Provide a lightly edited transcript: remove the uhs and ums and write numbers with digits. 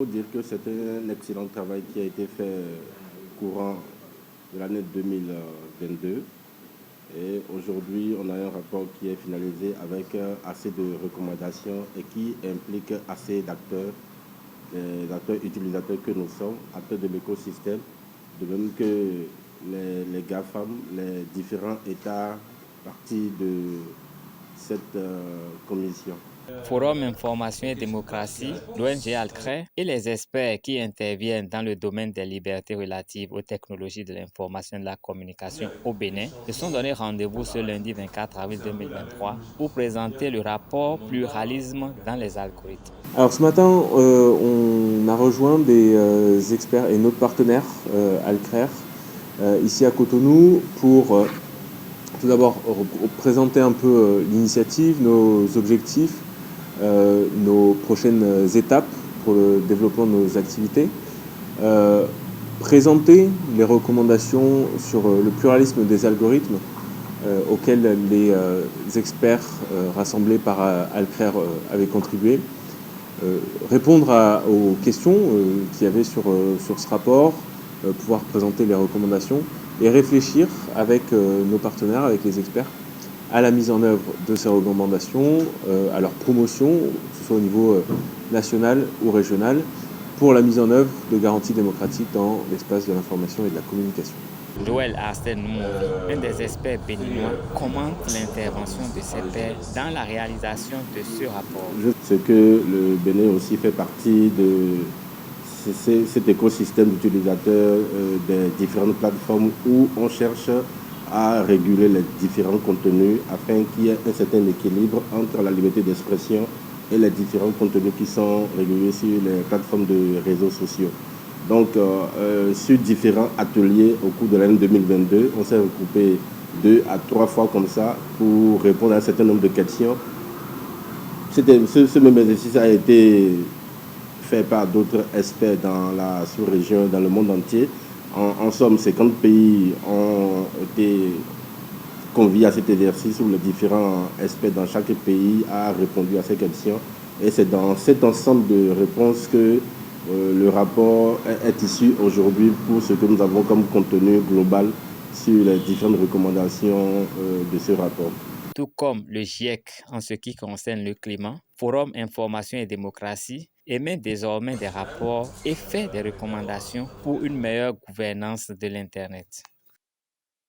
Il faut dire que c'est un excellent travail qui a été fait courant de l'année 2022. Et aujourd'hui, on a un rapport qui est finalisé avec assez de recommandations et qui implique assez d'acteurs, des acteurs utilisateurs que nous sommes, acteurs de l'écosystème, de même que les GAFAM, les différents États partis de cette commission. Forum Information et Démocratie, l'ONG Alcrè et les experts qui interviennent dans le domaine des libertés relatives aux technologies de l'information et de la communication au Bénin se sont donné rendez-vous ce lundi 24 avril 2023 pour présenter le rapport Pluralisme dans les algorithmes. Alors ce matin, on a rejoint des experts et notre partenaire Alcrè ici à Cotonou pour tout d'abord présenter un peu l'initiative, nos objectifs, nos prochaines étapes pour le développement de nos activités, présenter les recommandations sur le pluralisme des algorithmes auxquels les experts rassemblés par Alcrè avaient contribué, répondre aux questions qu'il y avait sur ce rapport, pouvoir présenter les recommandations et réfléchir avec nos partenaires, avec les experts, à la mise en œuvre de ces recommandations, à leur promotion, que ce soit au niveau national ou régional, pour la mise en œuvre de garanties démocratiques dans l'espace de l'information et de la communication. Joël Arsène Noumovi, un des experts béninois, commente l'intervention de ses pairs dans la réalisation de ce rapport. Je sais que le Bénin aussi fait partie de cet écosystème d'utilisateurs des différentes plateformes où on cherche à réguler les différents contenus afin qu'il y ait un certain équilibre entre la liberté d'expression et les différents contenus qui sont régulés sur les plateformes de réseaux sociaux. Donc, sur différents ateliers au cours de l'année 2022, on s'est regroupé 2 à 3 fois comme ça pour répondre à un certain nombre de questions. Ce même exercice a été fait par d'autres experts dans la sous-région, dans le monde entier. En somme, 50 pays ont été conviés à cet exercice où les différents experts dans chaque pays ont répondu à ces questions. Et c'est dans cet ensemble de réponses que le rapport est issu aujourd'hui pour ce que nous avons comme contenu global sur les différentes recommandations de ce rapport. Tout comme le GIEC en ce qui concerne le climat, Forum Information et Démocratie émet désormais des rapports et fait des recommandations pour une meilleure gouvernance de l'Internet.